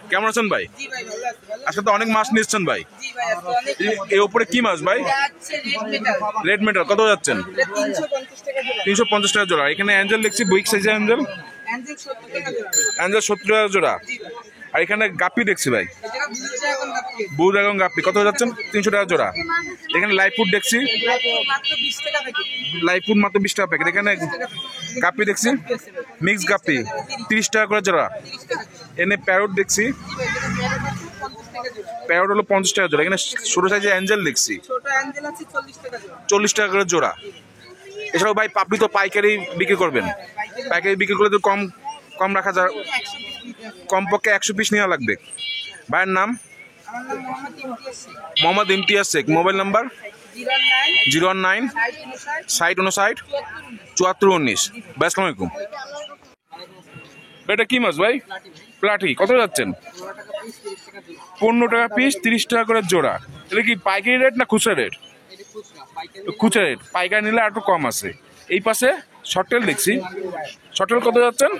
কেমন আছেন ভাই? আজকে তো অনেক মাছ নিচ্ছেন ভাই। এর উপরে কি মাছ ভাই? Red metal. কত যাচ্ছেন? 350 টাকা জোড়া। এখানে অ্যাঞ্জেল দেখছি, বিগ সাইজের অ্যাঞ্জেল। অ্যাঞ্জেল 70 টাকা জোড়া। আর এখানে গাপ্পি দেখছি ভাই, ব্লু ড্রাগন গাপ্পি। কত যাচ্ছেন? 300 টাকা জোড়া। এখানে লাইভ ফুড দেখছি, লাইভ ফুড মাত্র 20 টাকা প্যাকেট। এখানে গাপ্পি দেখছি, মিক্স গাপ্পি 30 টাকা করে জোড়া। এনে প্যারট দেখছি, প্যারট হলো 50 টাকা জোড়া। এখানে ছোট সাইজের অ্যাঞ্জেল দেখছি, 40 টাকা করে জোড়া। এছাড়াও ভাই আপনি তো পাইকারি বিক্রি করবেন, পাইকারি বিক্রি করলে তো কম রাখা যায়, কমপক্ষে 100 পিস নেওয়া লাগবে। ভাইয়ের নাম? মোহাম্মদ ইমতিয়াজ শেখ। Mobile number 019 6059 7419। ভাই আসসালামু আলাইকুম। এটা কি মাছ ভাই? প্লাটি। কত যাচ্ছেন? 15 টাকা পিস, 30 টাকা করে জোড়া। এটা কি পাইকারি রেট না খুচরা রেট? খুচরা রেট। পাইকারি নিলে আর একটু কম আছে। এই পাশে শর্টেল দেখছি, শর্টেল কত যাচ্ছেন?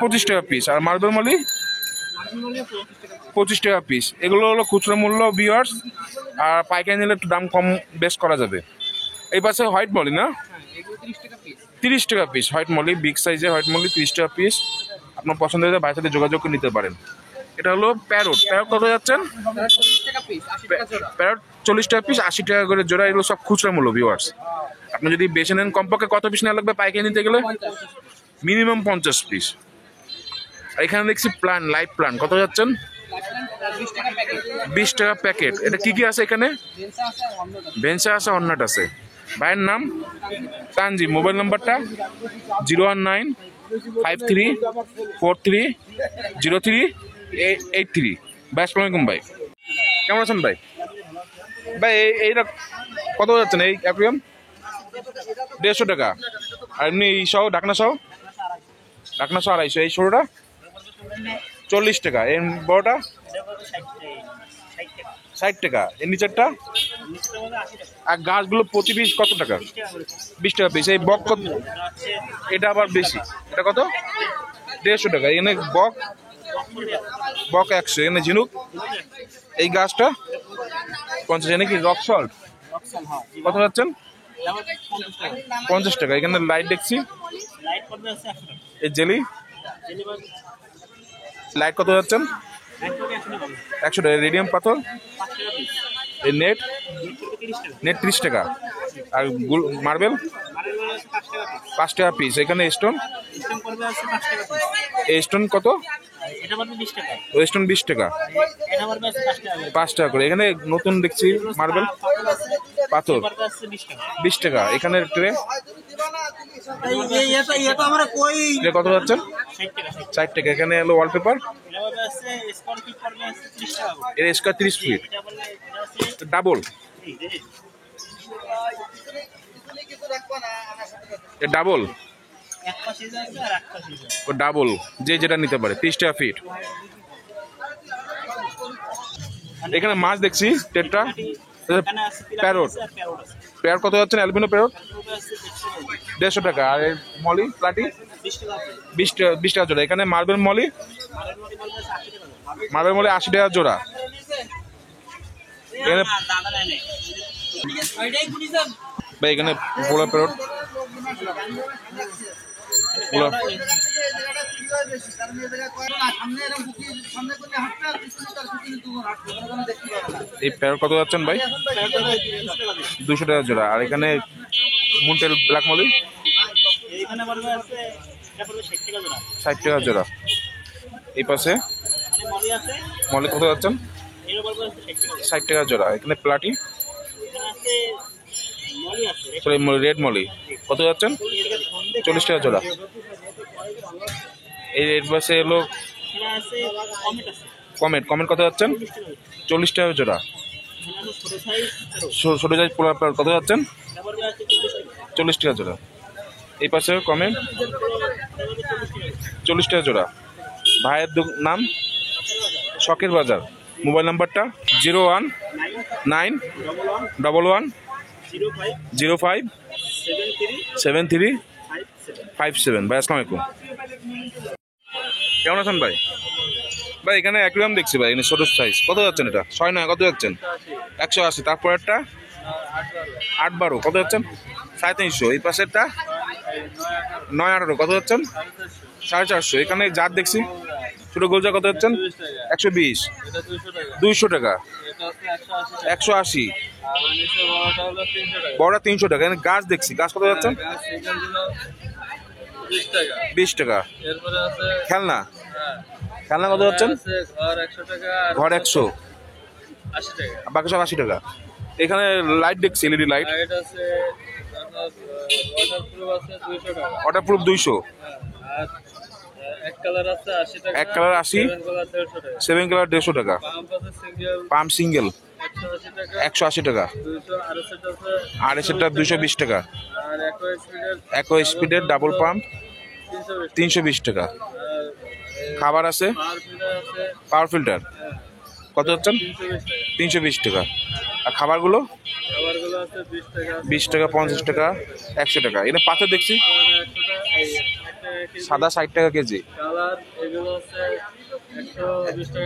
25 টাকা পিস। আর মার্বেল মালি 25 টাকা পিস। এগুলো হলো খুচরা মূল্য ভিউয়ার্স, আর পাইকারি নিলে একটু দাম কম বেশ করা যাবে। এই পাশে হোয়াইট মলি না, 30 টাকা পিস। হোয়াইট মলি, বিগ সাইজের হোয়াইট মলি 30 টাকা পিস। আপনার পছন্দ হলে ভাইয়ের সাথে যোগাযোগ করে নিতে পারেন। এটা হলো প্যারট। প্যারট কত যাচ্ছেন? প্যারট 40 টাকা পিস, 80 টাকা করে জোড়া। এগুলো সব খুচরা মূল্য ভিউয়ার্স। আপনি যদি বেছে নেন কমপক্ষে কত পিস নেওয়া লাগবে পাইকারি নিতে গেলে? Minimum 50 piece. এখানে দেখছি প্লান, লাইভ প্লান। কত যাচ্ছেন? 20 টাকা প্যাকেট। এটা কি কি আছে এখানে? ভেন্সা আছে, অন্নাট আছে। ভাইয়ের নাম? তানজি। মোবাইল নাম্বারটা 019 53 43 03 83। ভাই আসসালামু আলাইকুম ভাই। কেমন আছেন ভাই? ভাই এইটা কত যাচ্ছেন এই অ্যাকুয়ারিয়াম? 150 টাকা। আর এমনি এই সহ ঢাকনা সহ? ঢাকনা সহ 250। এই ছোটোটা 40 টাকা। এর বড়টা 60 টাকা। এর নিচেরটা? আর গাছগুলো প্রতি পিস কত টাকা? 20 টাকা পিস। এই বক কত? এটা আবার বেশি। এটা কত? 150 টাকা। এখানে বক 100। এখানে ঝিনুক। এই গাছটা 50। এনে কি রক সল্ট? কত যাচ্ছেন? 50 টাকা। এখানে লাইট দেখছি, এই জেলি লাইট কত যাচ্ছেন? 100 টাকা। রেডিয়াম পাথর, এই নেট 30 টাকা। আর মার্বেল 5 টাকা পিস। এখানে স্টোন, এই স্টোন কত? স্টোন 20 টাকা, 5 টাকা করে। এখানে নতুন দেখছি মার্বেল পাথর 20 টাকা। এখানে ট্রে কত যাচ্ছেন? 60 টাকা। এখানে হলো ওয়ালপেপার, এর square 30 feet. Double, double double যে যেটা নিতে পারে 30 টাকা ফিট। এখানে মাছ দেখছি টেট্রা, প্যারট। প্যারট কত যাচ্ছেন? অ্যালবিনো প্যারট 150 টাকা। আর মলি প্লাটি 20 টাকা জোড়া। এখানে মার্বেল মলি, মার্বেল মলি 80 টাকা জোড়া। এখানে ভাই এখানে পোলা প্যারট, এই প্যারট কত যাচ্ছেন ভাই? 200 টাকা জোড়া। আর এখানে মুনটেল ব্ল্যাক মলি 60 টাকা জোড়া। এই পাশে মলি কত যাচ্ছেন? 60 টাকা জোড়া। এখানে প্লাটি, রেড মলি কত যাচ্ছেন? 40 টাকা জোড়া। এই রেড পাশে এলো কমেট। কমেট কত যাচ্ছেন? 40 টাকা জোড়া। ছোট সাইজ পোলার প্যারট কত যাচ্ছেন? 40 টাকা জোড়া। এই পাশে কমেট 40 টাকা জোড়া। ভাইয়ের নাম? শখের বাজার। মোবাইল নাম্বারটা 019 11 05 73 57। ভাই আসসালামু আলাইকুম। কেমন আছেন ভাই? ভাই এখানে অ্যাকুয়ারিয়াম দেখছি ভাই, এখানে ছোট সাইজ। কত যাচ্ছেন এটা? 6-9 কত যাচ্ছেন? 180। তারপরেরটা 8-12 কত যাচ্ছেন? 350। এই পাশেরটা 9-18 কত যাচ্ছেন? 450। এখানে জাত দেখছি ছোট গোলজা কত যাচ্ছেন? 120। 200 টাকা। 180। বড়টা 300 টাকা। এখানে গাছ দেখছি, গাছ কত যাচ্ছেন? 20 টাকা। খেলনা খেলনা কত যাচ্ছেন? ঘর 100, বাকি সব 80 টাকা। এখানে লাইট দেখছি, এলইডি লাইট, ওয়াটারপ্রুফ 200। এক কালার আছে 80 টাকা, এক কালার 80, 7 কালার 150 টাকা। পাম্প সিঙ্গেল 180 টাকা। আর এসেটা 220 টাকা। আর একো স্পিডের ডাবল পাম্প 320 টাকা। খাবার আছে পাওয়ার ফিল্টার কত যাচ্ছেন? 320 টাকা। আর খাবারগুলো 20 টাকা, 50 টাকা, 100 টাকা। এটা পাথর দেখছি সাদা 60 টাকা কেজি,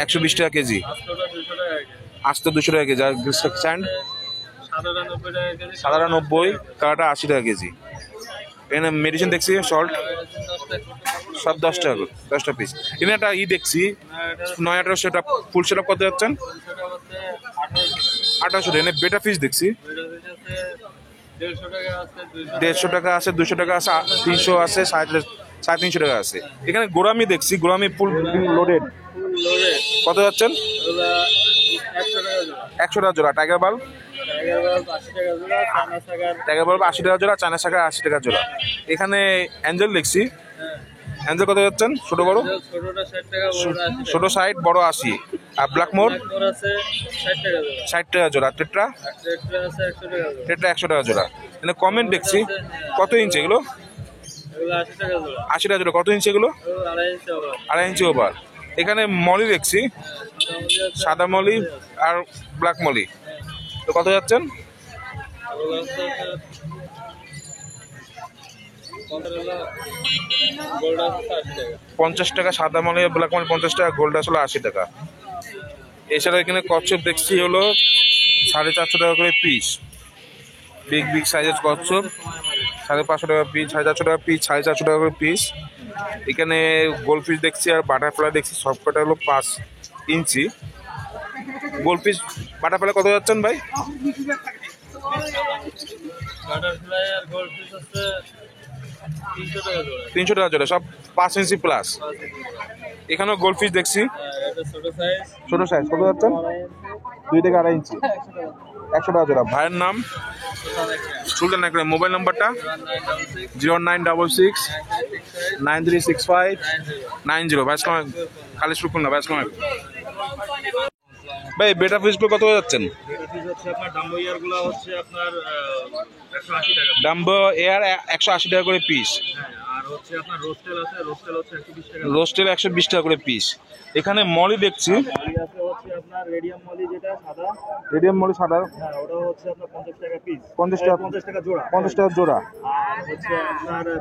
120 টাকা কেজি, আস্ত 200 টাকা কেজি। আর স্যান্ড সাদাটা 90, কালারটা 80 টাকা কেজি। এখানে মেডিসিন দেখছি সল্ট সব 10 টাকা, 10টা পিস। এখানে একটা দেখছি 9-18 সেটা ফুল সেট কত যাচ্ছেন? 1800। এখানে বেটা ফিস দেখছি 150 টাকা আছে, 200 টাকা আছে, 300 আছে, 350 টাকা আছে। এখানে গোরামি দেখছি, গোরামি ফুল লোডেড কত যাচ্ছেন? 100 টাকা জোড়া। টাইগার বাল্ব 80 টাকা জোড়া, চায়না শাখা 80 টাকা জোড়া। এখানে অ্যাঞ্জেল দেখছি, অ্যাঞ্জেল কত যাচ্ছেন? ছোট বড়? ছোট 60, বড় 80। আর ব্ল্যাকমোর 60 টাকা জোড়া। টেট্রা 100 টাকা জোড়া। এখানে কমেন্ট দেখছি কত ইঞ্চি এগুলো? 80 টাকা জোড়া। কত ইঞ্চি এগুলো? 2.5 ইঞ্চি ওভার। এখানে মলি দেখছি, সাদা মলি আর ব্ল্যাক মলি, তো কত যাচ্ছেন? 50 টাকা সাদা মলি, ব্ল্যাক মলি 50 টাকা, গোল্ড আসলে 80 টাকা। এছাড়া এখানে কচ্ছপ দেখছি হলো 450 টাকা করে পিস, বিগ বিগ সাইজের কচ্ছপ 550 টাকা পিস, 450 টাকা পিস, 450 টাকা করে পিস। এখানে গোলফিশ দেখছি আর বাটারফ্লাই দেখছি, সবকটা হলো 5 ইঞ্চি। গোলফিশ বাটারফ্লাই কত যাচ্ছেন ভাই? বাটারফ্লাই আর গোল্ডফিশ আছে 300 টাকা জোড়া, সব 5 ইঞ্চি প্লাস। এখানেও গোলফিশ দেখছি ছোট সাইজ কত যাচ্ছেন? 2 থেকে 2.5 ইঞ্চি, 100 টাকা জোড়া। ভাইয়ের নাম সুলতান একরাম। মোবাইল নাম্বারটা 0966 9365 90। ভাই খালি শুকুন না, ভাই আসসালামু আলাইকুম। ভাই বেটা ফিশগুলো কত যাচ্ছেন? ডাম্বো এয়ার 180 টাকা করে পিস, রোস্টেল 120 টাকা করে পিস। এখানে মলি দেখছি, রেডিয়াম মলি সাদা 50 টাকা জোড়া।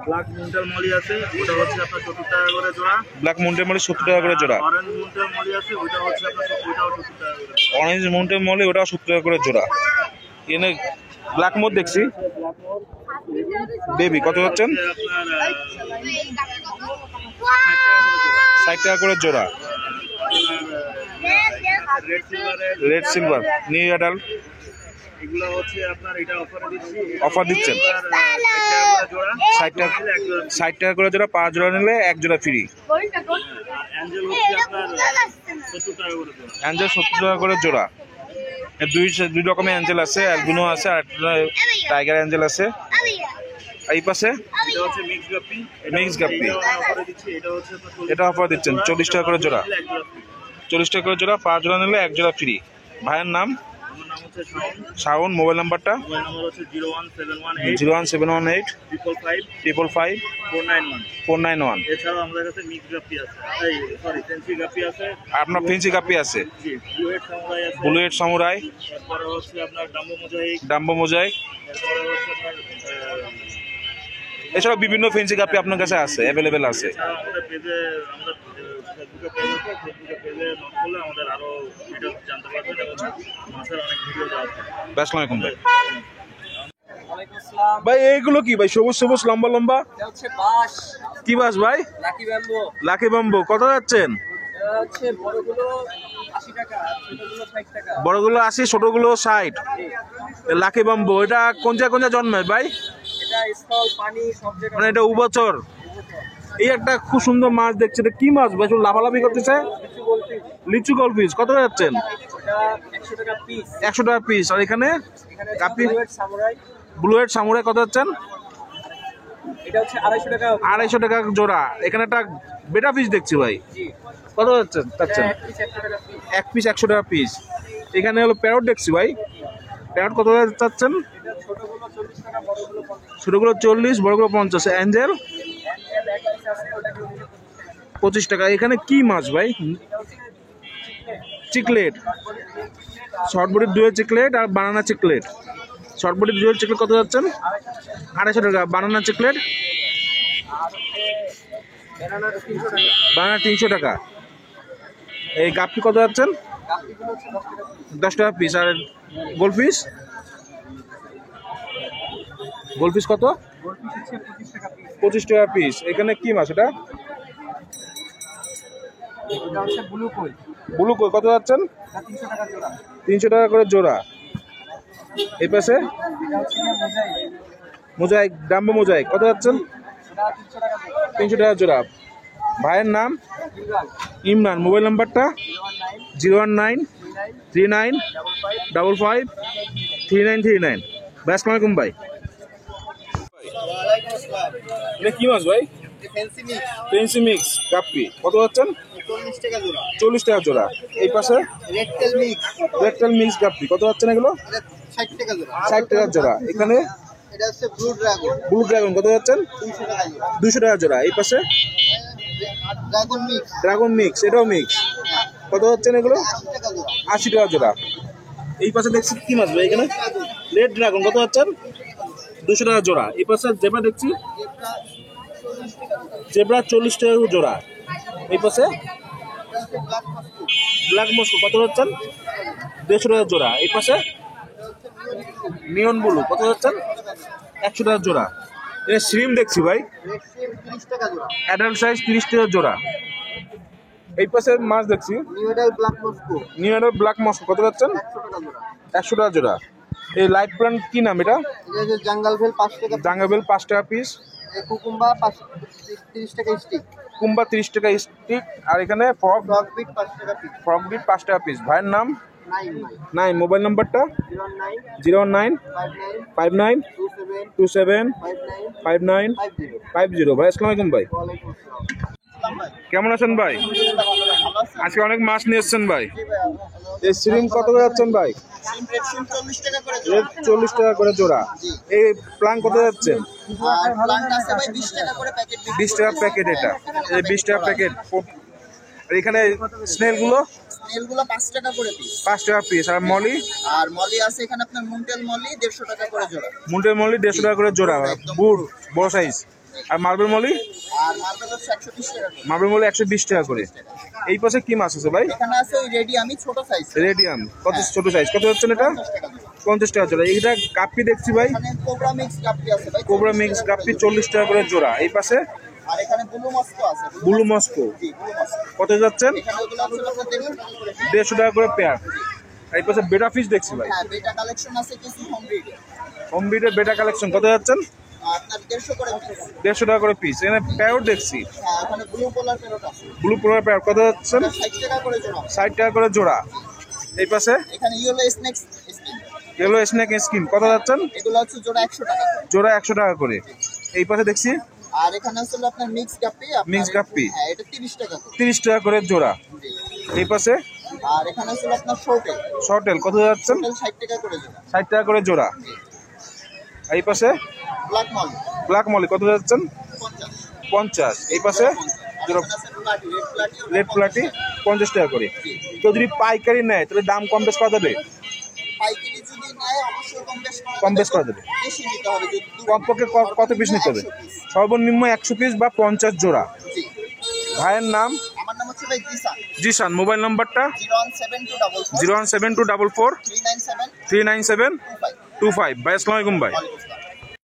ব্ল্যাক মুন্টাল মলি আছে, ওটা হচ্ছে আপনার 70 টাকা করে জোড়া। ব্ল্যাক মুন্টেল মলি 70 টাকা করে জোড়া। অরেঞ্জ মুন্টাল মলি আছে, ওটা হচ্ছে আপনার 70 টাকা করে। অরেঞ্জ মুন্টেল মলি ওটাও 70 টাকা করে জোড়া। এখানে ব্ল্যাক মোর দেখছি বেবি কত যাচ্ছেন? 60 টাকা করে জোড়া। রেড সিলভার নিউ অ্যাডাল্ট এগুলো হচ্ছে আপনার এটা অফার দিচ্ছেন 60 টাকা করে জোড়া। 5 জোড়া নিলে 1 জোড়া ফ্রি। অ্যাঞ্জেল হচ্ছে আপনার 70 টাকা করে জোড়া। অ্যাঞ্জেল 70 টাকা করে জোড়া। দুই রকমের অ্যাঞ্জেল আছে, অ্যালবিনো আছে আর টাইগার অ্যাঞ্জেল আছে। এই পাশে মিক্স গাপ্পি, এটা অফার দিচ্ছেন 40 টাকা করে জোড়া। 40 টাকা করে জোড়া, 5 জোড়া নিলে 1 জোড়া ফ্রি। ভাইয়ের নাম শাওন। মোবাইল নাম্বারটা 01718 555 491। এছাড়াও আমাদের কাছে মিক্স গাপ্পি আছে, ফেন্সি গাপ্পি আছে। আপনার ফেন্সি গাপ্পি আছে, ব্লু হেড সামুরাই, তারপরে হচ্ছে আপনার ডাম্বো মোজাইক, এছাড়াও বিভিন্ন ফেন্সি গাপ্পি আপনার কাছে আছে, অ্যাভেলেবেল আছে। আমাদের পেজে, আমাদের ফেসবুকে পেজ আছে, ফেসবুকে পেজে নোট করলে আমাদের আরো ডিটেইলস জানতে পারবেন এবং মাছের অনেক ভিডিও দেওয়া হবে। আসসালামু আলাইকুম ভাই। ওয়ালাইকুম আসসালাম। ভাই এইগুলো কি ভাই, সবুজ সবুজ লম্বা লম্বা এটা হচ্ছে বাঁশ, কি বাস ভাই? Lucky bamboo. লাকি বাম্বু কত যাচ্ছেন? এটা হচ্ছে বড়গুলো 80 টাকা, ছোটগুলো 60 টাকা। বড়গুলো 80, ছোটগুলো 60। লাকি বাম্বু এটা কোন জায়গায় জন্মায় ভাই? এটা স্থল পানি সব মানে জায়গায়। এটা উভচর। এই একটা খুব সুন্দর মাছ দেখছি, এটা কি মাছ ভাই? একটু লাফালাফি করতেছে। কিছু বলতে লিচু গোল পিস কত যাচ্ছেন? এটা 100 টাকা পিস। 100 টাকা পিস। আর এখানে এখানে কাপি কাপি সামুরাই, ব্লু হেড সামুরাই কত যাচ্ছেন? এটা হচ্ছে 250 টাকা। 250 টাকা জোড়া। এখানে একটা বেটা পিস দেখছি ভাই, জি, কত যাচ্ছেন? এটা এক পিস 100 টাকা পিস। এক পিস 100 টাকা পিস। এখানে হলো প্যারট দেখছি ভাই, প্যারট কত চাচ্ছেন? এটা ছোটগুলো 40 টাকা, বড়গুলো 50 টাকা। ছোটগুলো 40, বড়গুলো 50। অ্যাঞ্জেল এর এক পিস আছে, ওটা কিলো 25 টাকা। এখানে কি মাছ ভাই? চিকলেট, শর্ট বডির দুয়ের চিকলেট আর বানানা চিকলেট। শর্ট বডির দুয়ের চিকলেট কত যাচ্ছেন? 250 টাকা। বানানা চিকলেট, বেনানা 300 টাকা। বানানা 300 টাকা। এই গাপ্পি কত যাচ্ছেন? কাপিগুলো হচ্ছে 10 টাকা পিস। 10 টাকা পিস। আর গোলফিশ, গোলফিশ কত? গোল পিস হচ্ছে 25 টাকা পিস। 25 টাকা পিস। এখানে কি মাছ এটা? এটা হচ্ছে ব্লু কই, ব্লু কই কত যাচ্ছেন? এটা 300 টাকা জোড়া। 300 টাকা করে জোড়া। এই পাশে এটা হচ্ছে মোজাইক, মোজাইক, ডাম্বো মোজাইক কত যাচ্ছেন? এটা 300 টাকা জোড়া। 300 টাকা জোড়া। ভাইয়ের নাম? ইমরান, ইমরান। মোবাইল নাম্বারটা? 019 019 39 55 3939। ভাই আসসালামু আলাইকুম ভাই। ওয়ালাইকুম আসসালাম। এটা কি মাছ ভাই? ফ্যান্সি মিক্স ফেন্সি মিক্স গাপ্পি কত যাচ্ছেন? 40 টাকা জোড়া। 40 টাকা জোড়া। এই পাশে red tail mix, rectal mix গাপ্পি কত যাচ্ছেন এগুলো? এটা 60 টাকা জোড়া। 60 টাকা জোড়া। এখানে এটা হচ্ছে ব্লু ড্রাগন, ব্লু ড্রাগন কত যাচ্ছেন? 300 টাকা জোড়া। 200 টাকা জোড়া। এই পাশে ড্রাগন মিক্স, ড্রাগন মিক্স, এটাও মিক্স কত যাচ্ছেন এগুলো? 80 টাকা জোড়া। 80 টাকা জোড়া। এই পাশে দেখছি কি মাছ ভাই এখানে? রেড ড্রাগন কত যাচ্ছেন? 200 টাকা জোড়া। এই পাশে জেব্রা দেখছি, জেব্রা 40 টাকা জোড়া। এই পাশে ব্ল্যাক মস্কো কত যাচ্ছেন? 150 টাকা জোড়া। এই পাশে নিয়ন ব্লু কত যাচ্ছেন? 100 টাকা জোড়া। এটা শ্রিম দেখছি ভাই, রেড সিম 30 টাকা জোড়া। অ্যাডাল্ট সাইজ 30 টাকা জোড়া। এই পাশে মাছ দেখছি নিউ এডাল ব্ল্যাক মস্কো নিউ এডাল ব্ল্যাক মস্কো কত যাচ্ছেন? 100 টাকা জোড়া। 100 টাকা জোড়া। এই লাইট প্ল্যান্ট কি নাম এটা? এটা হচ্ছে জঙ্গল ভেল 5 টাকা। জাঙ্গাবেল 5 টাকা পিস। এই কুকুম্বা 30 টাকা স্টিক। কুম্বা 30 টাকা স্টিক। আর এখানে ফ্রগ ডগ বিট 5 টাকা পিস। ফ্রগ বিট 5 টাকা পিস। ভাইয়ের নাম? 99 নাই। মোবাইল নাম্বারটা? 09 09 59 59 27 27 59 59 50। 50। ভাই আসসালামু আলাইকুম ভাই। ওয়ালাইকুম আসসালাম। ভাই কেমন আছেন ভাই? আজকে অনেক মাছ নিয়ে এসছেন ভাই। এই সিরিং কত করে যাচ্ছেন ভাই? সিম রেড সিম 40 টাকা করে রেট 40 টাকা করে জোড়া। এই প্লাং কত যাচ্ছেন? আর প্লান্ট আছে ভাই 20 টাকা করে প্যাকেট। 20 টাকা প্যাকেট। এটা এই 20 টাকা প্যাকেট। আর এখানে স্নেলগুলো স্নেলগুলো 5 টাকা করে পিস। 5 টাকা পিস। আর মলি? আর মলি আছে এখানে আপনার মুন্টেল মলি 150 টাকা করে জোড়া। মুন্টের মলি 150 টাকা করে জোড়া, বুট বড় সাইজ। আর মার্বেল মলি? আর মার্বেল হচ্ছে 120 টাকা করে। মার্বেল মলি 120 টাকা করে। এই পাশে কি মাছ আছে ভাই? এখানে আছে ওই রেডি আমি ছোট সাইজ রেডিয়াম কত? ছোট সাইজ কত যাচ্ছেন এটা? 50 টাকা জোড়া। এইটা কাপ্পি দেখছি ভাই, এখানে কোবরা মিক্স কাপটি আছে ভাই। কোবরা মিক্স কাপ্পি 40 টাকা করে জোড়া। এই পাশে আর এখানে ব্লু মস্কো আছে। ব্লু মস্কো জি ব্লু মস্কো। কত যাচ্ছেন? এখানে ওগুলো আছে আপনার 150 টাকা করে piece। 150 টাকা করে পেয়ার। এই পাশে বেটা ফিশ দেখছি ভাই, হ্যাঁ বেটা কালেকশন আছে কিছু হোম ব্রিড। হোম ব্রিডের বেটা কালেকশন কত যাচ্ছেন? আপনার 150 করে piece। 150 টাকা করে পিস। এখানে প্যারট দেখছি, হ্যাঁ এখানে ব্লু পোলার প্যারট আছে। ব্লু পোলার প্যারট কত যাচ্ছেন? 60 টাকা করে জোড়া। 60 টাকা করে জোড়া। এই পাশে এখানে yellow snake skin, yellow snake skin কত যাচ্ছেন? এগুলো হচ্ছে জোড়া 100 টাকা করে। জোড়া 100 টাকা করে। এই পাশে দেখছি আর এখানে আছে হলো আপনার মিক্স গাপ্পি। Mix guppy। হ্যাঁ এটা 30 টাকা করে। 30 টাকা করে জোড়া। জি। এই পাশে আর এখানে আছে হলো আপনার শর্টেল, শর্টেল কত যাচ্ছেন? 60 টাকা করে জোড়া। 60 টাকা করে জোড়া। এই পাশে ব্ল্যাক মল ব্ল্যাক মলি কত যাচ্ছেন? 50। 50। এই পাশে জোড়া এখানে আছে প্লাটি, রেড প্লাটি, রেড প্লাটি 50 টাকা করে। কেউ যদি পাইকারি নেয় তাহলে দাম কম বেশ করা যাবে? পাইকারি যদি নেয় অবশ্যই কম বেশ করা যাবে। বেশি নিতে হবে। যদি কমপক্ষে কত পিস নিতে হবে? 100 piece। সর্বনিম্ন 100 পিস বা 50 জোড়া। জি। ভাইয়ের নাম? আমার নাম হচ্ছে ভাই দিশা। জিশান, মোবাইল নাম্বারটা 01724 01724 397 397 25। 25। ভাই আসসালামু আলাইকুম ভাই।